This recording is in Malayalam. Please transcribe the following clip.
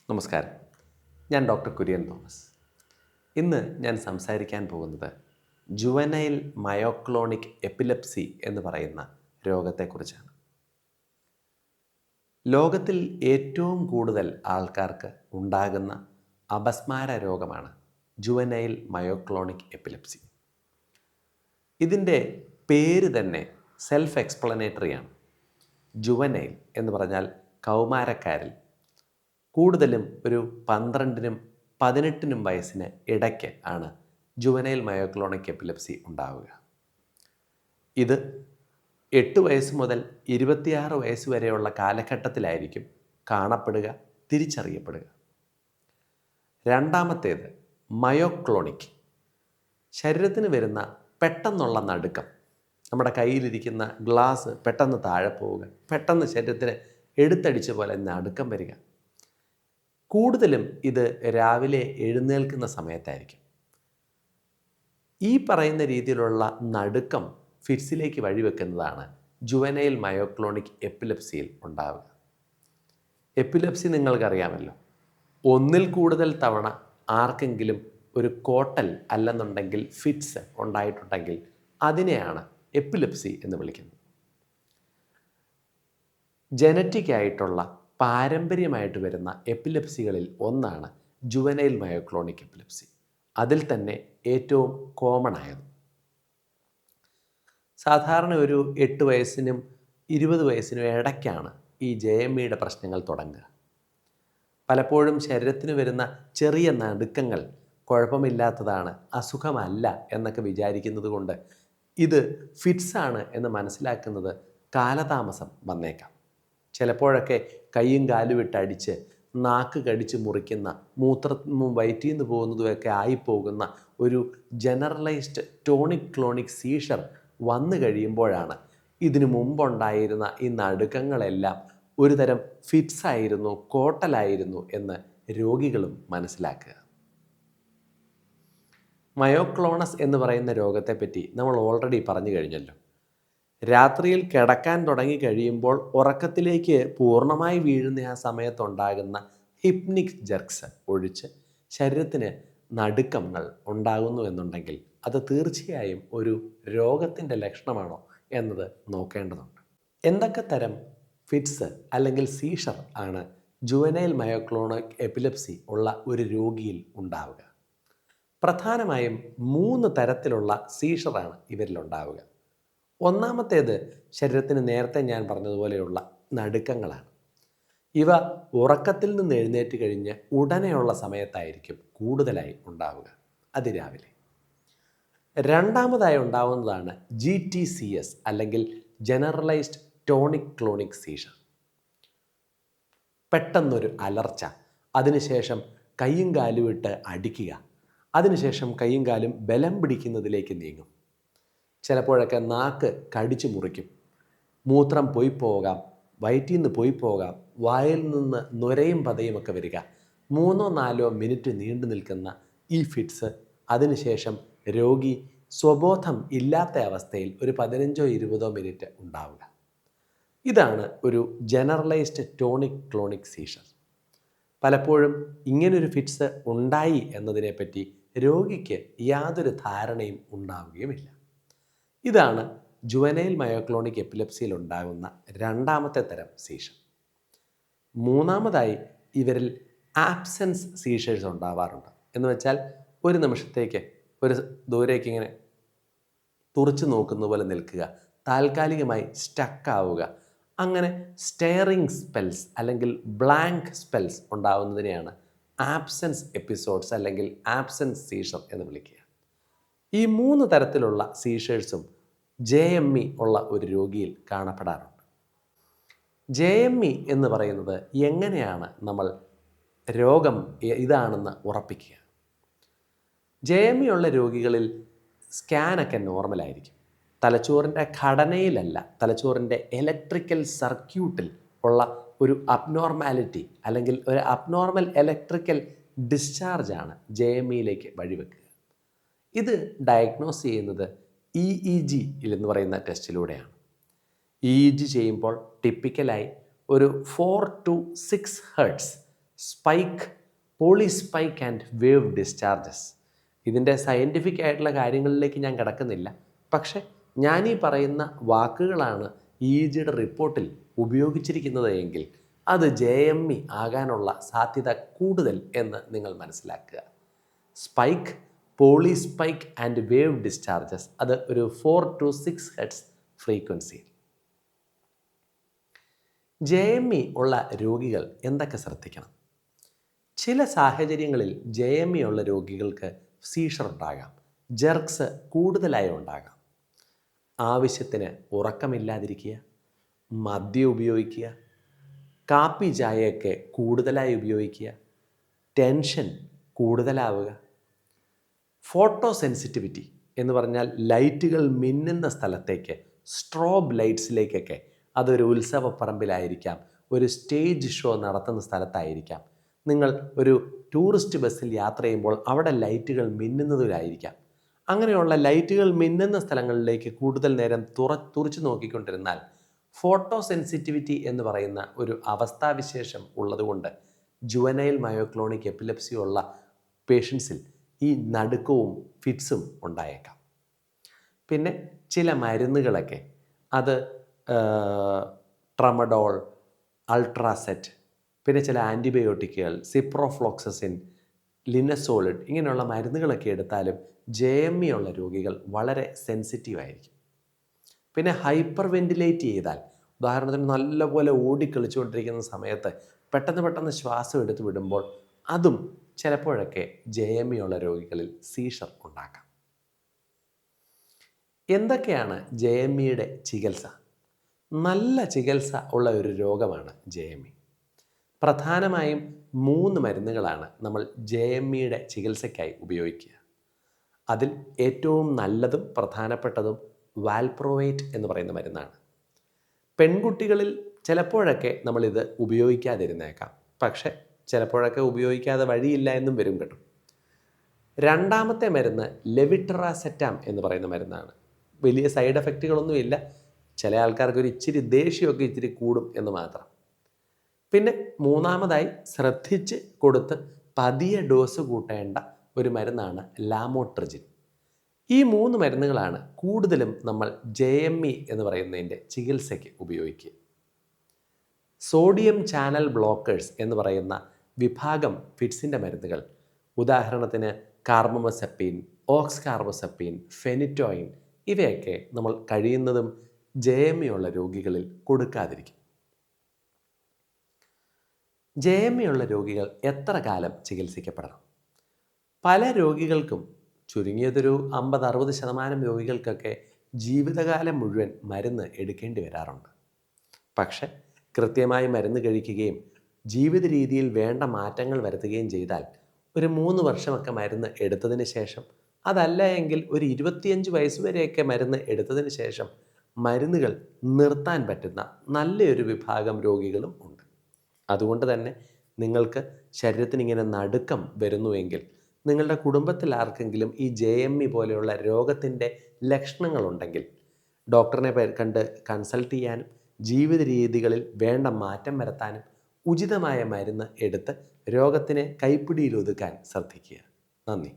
നമസ്കാരം. ഞാൻ ഡോക്ടർ കുര്യൻ തോമസ്. ഇന്ന് ഞാൻ സംസാരിക്കാൻ പോകുന്നത് ജുവനൈൽ മയോക്ലോണിക് എപ്പിലെപ്സി എന്ന് പറയുന്ന രോഗത്തെക്കുറിച്ചാണ്. ലോകത്തിൽ ഏറ്റവും കൂടുതൽ ആൾക്കാർക്ക് ഉണ്ടാകുന്ന അപസ്മാര രോഗമാണ് ജുവനൈൽ മയോക്ലോണിക് എപ്പിലെപ്സി. ഇതിൻ്റെ പേര് തന്നെ സെൽഫ് എക്സ്പ്ലനേറ്ററിയാണ്. ജുവനൈൽ എന്ന് പറഞ്ഞാൽ കൗമാരക്കാരിൽ, കൂടുതലും ഒരു 12നും 18നും വയസ്സിന് ഇടയ്ക്ക് ആണ് ജുവനൈൽ മയോക്ലോണിക് എപ്പിലെപ്സി ഉണ്ടാവുക. ഇത് 8 വയസ്സ് മുതൽ 26 വയസ്സ് വരെയുള്ള കാലഘട്ടത്തിലായിരിക്കും കാണപ്പെടുക, തിരിച്ചറിയപ്പെടുക. രണ്ടാമത്തേത് മയോക്ലോണിക്. ശരീരത്തിന് വരുന്ന പെട്ടെന്നുള്ള നടുക്കം, നമ്മുടെ കയ്യിലിരിക്കുന്ന ഗ്ലാസ് പെട്ടെന്ന് താഴെ പോവുക, പെട്ടെന്ന് ശരീരത്തിന് എടുത്തടിച്ച പോലെ നടുക്കം വരിക. കൂടുതലും ഇത് രാവിലെ എഴുന്നേൽക്കുന്ന സമയത്തായിരിക്കും. ഈ പറയുന്ന രീതിയിലുള്ള നടുക്കം ഫിറ്റ്സിലേക്ക് വഴിവെക്കുന്നതാണ് ജുവനൈൽ മയോക്ലോണിക് എപ്പിലെപ്സിയിൽ ഉണ്ടാവുക. എപ്പിലെപ്സി നിങ്ങൾക്കറിയാമല്ലോ, ഒന്നിൽ കൂടുതൽ തവണ ആർക്കെങ്കിലും ഒരു കോട്ടൽ അല്ലെന്നുണ്ടെങ്കിൽ ഫിറ്റ്സ് ഉണ്ടായിട്ടുണ്ടെങ്കിൽ അതിനെയാണ് എപ്പിലെപ്സി എന്ന് വിളിക്കുന്നത്. ജനറ്റിക് ആയിട്ടുള്ള പാരമ്പര്യമായിട്ട് വരുന്ന എപ്പിലെപ്സികളിൽ ഒന്നാണ് ജുവനൈൽ മയോക്ലോണിക് എപ്പിലെപ്സി. അതിൽ തന്നെ ഏറ്റവും കോമൺ ആയത്. സാധാരണ ഒരു 8 വയസ്സിനും 20 വയസ്സിനും ഇടയ്ക്കാണ് ഈ JME പ്രശ്നങ്ങൾ തുടങ്ങുക. പലപ്പോഴും ശരീരത്തിന് വരുന്ന ചെറിയ നടുക്കങ്ങൾ കുഴപ്പമില്ലാത്തതാണ്, അസുഖമല്ല എന്നൊക്കെ വിചാരിക്കുന്നത് കൊണ്ട് ഇത് ഫിറ്റ്സാണ് എന്ന് മനസ്സിലാക്കുന്നത് കാലതാമസം വന്നേക്കാം. ചിലപ്പോഴൊക്കെ കൈയും കാലും ഇട്ടടിച്ച് നാക്ക് കടിച്ച് മുറിക്കുന്ന, വയറ്റിൽ നിന്ന് പോകുന്നതുമൊക്കെ ആയിപ്പോകുന്ന ഒരു ജനറലൈസ്ഡ് ടോണിക് ക്ലോണിക് സീഷർ വന്നു കഴിയുമ്പോഴാണ് ഇതിനു മുമ്പുണ്ടായിരുന്ന ഈ നടുക്കങ്ങളെല്ലാം ഒരു തരം ഫിറ്റ്സ് ആയിരുന്നു, കോട്ടലായിരുന്നു എന്ന് രോഗികളും മനസ്സിലാക്കുക. മയോക്ലോണസ് എന്ന് പറയുന്ന രോഗത്തെപ്പറ്റി നമ്മൾ ഓൾറെഡി പറഞ്ഞു കഴിഞ്ഞല്ലോ. രാത്രിയിൽ കിടക്കാൻ തുടങ്ങി കഴിയുമ്പോൾ ഉറക്കത്തിലേക്ക് പൂർണ്ണമായി വീഴുന്ന ആ സമയത്തുണ്ടാകുന്ന ഹിപ്നിക് ജെർക്സ് ഒഴിച്ച് ശരീരത്തിന് നടുക്കങ്ങൾ ഉണ്ടാകുന്നു എന്നുണ്ടെങ്കിൽ അത് തീർച്ചയായും ഒരു രോഗത്തിൻ്റെ ലക്ഷണമാണോ എന്നത് നോക്കേണ്ടതുണ്ട്. എന്തൊക്കെ തരം ഫിറ്റ്സ് അല്ലെങ്കിൽ സീഷർ ആണ് ജുവനൈൽ മയോക്ലോണിക് എപ്പിലെപ്സി ഉള്ള ഒരു രോഗിയിൽ ഉണ്ടാവുക? പ്രധാനമായും 3 തരത്തിലുള്ള സീഷറാണ് ഇവരിലുണ്ടാവുക. ഒന്നാമത്തേത് ശരീരത്തിന് നേരത്തെ ഞാൻ പറഞ്ഞതുപോലെയുള്ള നടുക്കങ്ങളാണ്. ഇവ ഉറക്കത്തിൽ നിന്ന് എഴുന്നേറ്റ് കഴിഞ്ഞ് ഉടനെയുള്ള സമയത്തായിരിക്കും കൂടുതലായി ഉണ്ടാവുക, അതിരാവിലെ. രണ്ടാമതായി ഉണ്ടാവുന്നതാണ് GTCS അല്ലെങ്കിൽ ജനറലൈസ്ഡ് ടോണിക് ക്ലോണിക് സീഷർ. പെട്ടെന്നൊരു അലർച്ച, അതിനുശേഷം കൈയും കാലും ഇട്ട് അടിക്കുക, അതിനുശേഷം കൈയും കാലും ബലം പിടിക്കുന്നതിലേക്ക് നീങ്ങും. ചിലപ്പോഴൊക്കെ നാക്ക് കടിച്ചു മുറിക്കും, മൂത്രം പോയി പോകാം, വയറ്റിൽ നിന്ന് പോയി പോകാം, വായിൽ നിന്ന് നുരയും പതയും ഒക്കെ വരിക. 3-4 മിനിറ്റ് നീണ്ടു നിൽക്കുന്ന ഈ ഫിറ്റ്സ്, അതിനുശേഷം രോഗി സ്വബോധം ഇല്ലാത്ത അവസ്ഥയിൽ ഒരു 15-20 മിനിറ്റ് ഉണ്ടാവുക. ഇതാണ് ഒരു ജനറലൈസ്ഡ് ടോണിക് ക്ലോണിക് സീഷർ. പലപ്പോഴും ഇങ്ങനൊരു ഫിറ്റ്സ് ഉണ്ടായി എന്നതിനെപ്പറ്റി രോഗിക്ക് യാതൊരു ധാരണയും ഉണ്ടാവുകയുമില്ല. ഇതാണ് ജുവനൈൽ മയോക്ലോണിക് എപ്പിലെപ്സിയിൽ ഉണ്ടാകുന്ന രണ്ടാമത്തെ തരം സീഷർ. മൂന്നാമതായി ഇവരിൽ ആബ്സെൻസ് സീഷേഴ്സ് ഉണ്ടാവാറുണ്ട്. എന്ന് വെച്ചാൽ ഒരു നിമിഷത്തേക്ക് ഒരു ദൂരേക്ക് ഇങ്ങനെ തുറച്ചു നോക്കുന്ന പോലെ നിൽക്കുക, താൽക്കാലികമായി സ്റ്റക്കാവുക, അങ്ങനെ സ്റ്റെയറിംഗ് സ്പെൽസ് അല്ലെങ്കിൽ ബ്ലാങ്ക് സ്പെൽസ് ഉണ്ടാവുന്നതിനെയാണ് ആബ്സെൻസ് എപ്പിസോഡ്സ് അല്ലെങ്കിൽ ആബ്സെൻസ് സീഷർ എന്ന് വിളിക്കുക. ഈ 3 തരത്തിലുള്ള സീഷേഴ്സും JME ഉള്ള ഒരു രോഗിയിൽ കാണപ്പെടാറുണ്ട്. JME എന്ന് പറയുന്നത് എങ്ങനെയാണ് നമ്മൾ രോഗം ഇതാണെന്ന് ഉറപ്പിക്കുക? JME ഉള്ള രോഗികളിൽ സ്കാനൊക്കെ നോർമലായിരിക്കും. തലച്ചോറിൻ്റെ ഘടനയിലല്ല, തലച്ചോറിൻ്റെ ഇലക്ട്രിക്കൽ സർക്യൂട്ടിൽ ഉള്ള ഒരു അബ്നോർമാലിറ്റി അല്ലെങ്കിൽ ഒരു അബ്നോർമൽ ഇലക്ട്രിക്കൽ ഡിസ്ചാർജാണ് JMEയിലേക്ക് വഴിവെക്കുക. ഇത് ഡയഗ്നോസ് ചെയ്യുന്നത് EEG എന്ന് പറയുന്ന ടെസ്റ്റിലൂടെയാണ്. EEG ചെയ്യുമ്പോൾ ടിപ്പിക്കലായി ഒരു 4 to 6 hertz spike, polyspike and wave discharges. ഇതിൻ്റെ സയൻറ്റിഫിക് ആയിട്ടുള്ള കാര്യങ്ങളിലേക്ക് ഞാൻ കിടക്കുന്നില്ല. പക്ഷേ ഞാൻ ഈ പറയുന്ന വാക്കുകളാണ് EEGയുടെ റിപ്പോർട്ടിൽ ഉപയോഗിച്ചിരിക്കുന്നത് എങ്കിൽ അത് JME ആകാനുള്ള സാധ്യത കൂടുതൽ എന്ന് നിങ്ങൾ മനസ്സിലാക്കുക. Spike, polyspike and wave discharges, അത് ഒരു 4 to 6 ഹെർട്സ് ഫ്രീക്വൻസി. JME ഉള്ള രോഗികൾ എന്തൊക്കെ ശ്രദ്ധിക്കണം? ചില സാഹചര്യങ്ങളിൽ JME ഉള്ള രോഗികൾക്ക് സീഷർ ഉണ്ടാകാം, ജെർക്സ് കൂടുതലായി ഉണ്ടാകാം. ആവശ്യത്തിന് ഉറക്കമില്ലാതിരിക്കുക, മദ്യം ഉപയോഗിക്കുക, കാപ്പി ചായയൊക്കെ കൂടുതലായി ഉപയോഗിക്കുക, ടെൻഷൻ കൂടുതലാവുക, ഫോട്ടോ സെൻസിറ്റിവിറ്റി എന്ന് പറഞ്ഞാൽ ലൈറ്റുകൾ മിന്നുന്ന സ്ഥലത്തേക്ക്, സ്ട്രോബ് ലൈറ്റ്സിലേക്കൊക്കെ, അതൊരു ഉത്സവപ്പറമ്പിലായിരിക്കാം, ഒരു സ്റ്റേജ് ഷോ നടത്തുന്ന സ്ഥലത്തായിരിക്കാം, നിങ്ങൾ ഒരു ടൂറിസ്റ്റ് ബസ്സിൽ യാത്ര ചെയ്യുമ്പോൾ അവിടെ ലൈറ്റുകൾ മിന്നുന്നതിലായിരിക്കാം. അങ്ങനെയുള്ള ലൈറ്റുകൾ മിന്നുന്ന സ്ഥലങ്ങളിലേക്ക് കൂടുതൽ നേരം തുറച്ചു നോക്കിക്കൊണ്ടിരുന്നാൽ ഫോട്ടോ സെൻസിറ്റിവിറ്റി എന്ന് പറയുന്ന ഒരു അവസ്ഥാവിശേഷം ഉള്ളതുകൊണ്ട് ജുവനൈൽ മയോക്ലോണിക് എപ്പിലെപ്സി ഉള്ള പേഷ്യൻസിൽ ഈ നടുക്കവും ഫിറ്റ്സും ഉണ്ടായേക്കാം. പിന്നെ ചില മരുന്നുകളൊക്കെ, അത് ട്രമഡോൾ, അൾട്രാസെറ്റ്, പിന്നെ ചില ആൻറ്റിബയോട്ടിക്കുകൾ, സിപ്രോഫ്ലോക്സസിൻ, ലിനസോളിഡ്, ഇങ്ങനെയുള്ള മരുന്നുകളൊക്കെ എടുത്താലും JME ഉള്ള രോഗികൾ വളരെ സെൻസിറ്റീവ് ആയിരിക്കും. പിന്നെ ഹൈപ്പർ വെന്റിലേറ്റ് ചെയ്താൽ, ഉദാഹരണത്തിന് നല്ലപോലെ ഓടിക്കളിച്ചുകൊണ്ടിരിക്കുന്ന സമയത്ത് പെട്ടെന്ന് ശ്വാസം എടുത്ത് വിടുമ്പോൾ അതും ചിലപ്പോഴൊക്കെ JME ഉള്ള രോഗികളിൽ സീഷർ ഉണ്ടാക്കാം. എന്തൊക്കെയാണ് JMEയുടെ ചികിത്സ? നല്ല ചികിത്സ ഉള്ള ഒരു രോഗമാണ് JME. പ്രധാനമായും 3 മരുന്നുകളാണ് നമ്മൾ JMEയുടെ ചികിത്സയ്ക്കായി ഉപയോഗിക്കുക. അതിൽ ഏറ്റവും നല്ലതും പ്രധാനപ്പെട്ടതും വാൽപ്രോവേറ്റ് എന്ന് പറയുന്ന മരുന്നാണ്. പെൺകുട്ടികളിൽ ചിലപ്പോഴൊക്കെ നമ്മളിത് ഉപയോഗിക്കാതിരുന്നേക്കാം, പക്ഷെ ചിലപ്പോഴൊക്കെ ഉപയോഗിക്കാതെ വഴിയില്ല എന്നും വരും കേട്ടോ. രണ്ടാമത്തെ മരുന്ന് ലെവിട്രാസെറ്റാം എന്ന് പറയുന്ന മരുന്നാണ്. വലിയ സൈഡ് എഫക്റ്റുകളൊന്നുമില്ല, ചില ആൾക്കാർക്ക് ഒരു ഇച്ചിരി ദേഷ്യമൊക്കെ ഇച്ചിരി കൂടും എന്ന് മാത്രം. പിന്നെ മൂന്നാമതായി ശ്രദ്ധിച്ച് കൊടുത്ത് പതിയെ ഡോസ് കൂട്ടേണ്ട ഒരു മരുന്നാണ് ലാമോട്രിജിൻ. ഈ 3 മരുന്നുകളാണ് കൂടുതലും നമ്മൾ JME എന്ന് പറയുന്നതിൻ്റെ ചികിത്സയ്ക്ക് ഉപയോഗിക്കുക. സോഡിയം ചാനൽ ബ്ലോക്കേഴ്സ് എന്ന് പറയുന്ന വിഭാഗം ഫിറ്റ്സിൻ്റെ മരുന്നുകൾ, ഉദാഹരണത്തിന് കാർബമസെപ്പീൻ, ഓക്സ്കാർബസെപ്പീൻ, ഫെനിറ്റോയിൻ, ഇവയൊക്കെ നമ്മൾ കഴിയുന്നതും JME ഉള്ള രോഗികളിൽ കൊടുക്കാതിരിക്കും. JME ഉള്ള രോഗികൾ എത്ര കാലം ചികിത്സിക്കപ്പെടണം? പല രോഗികൾക്കും, ചുരുങ്ങിയതൊരു 50-60% രോഗികൾക്കൊക്കെ ജീവിതകാലം മുഴുവൻ മരുന്ന് എടുക്കേണ്ടി വരാറുണ്ട്. പക്ഷെ കൃത്യമായി മരുന്ന് കഴിക്കുകയും ജീവിത രീതിയിൽ വേണ്ട മാറ്റങ്ങൾ വരുത്തുകയും ചെയ്താൽ ഒരു 3 വർഷമൊക്കെ മരുന്ന് എടുത്തതിന് ശേഷം, അതല്ല എങ്കിൽ ഒരു 25 വയസ്സ് വരെയൊക്കെ മരുന്ന് എടുത്തതിന് ശേഷം മരുന്നുകൾ നിർത്താൻ പറ്റുന്ന നല്ലൊരു വിഭാഗം രോഗികളും ഉണ്ട്. അതുകൊണ്ട് തന്നെ നിങ്ങൾക്ക് ശരീരത്തിന് ഇങ്ങനെ നടുക്കം വരുന്നുവെങ്കിൽ, നിങ്ങളുടെ കുടുംബത്തിൽ ആർക്കെങ്കിലും ഈ JME പോലെയുള്ള രോഗത്തിൻ്റെ ലക്ഷണങ്ങളുണ്ടെങ്കിൽ ഡോക്ടറിനെ കണ്ട് കൺസൾട്ട് ചെയ്യാനും ജീവിത രീതികളിൽ വേണ്ട മാറ്റം വരുത്താനും ഉചിതമായ മരുന്ന് എടുത്ത് രോഗത്തിനെ കൈപ്പിടിയിൽ ഒതുക്കാൻ ശ്രദ്ധിക്കുക. നന്ദി.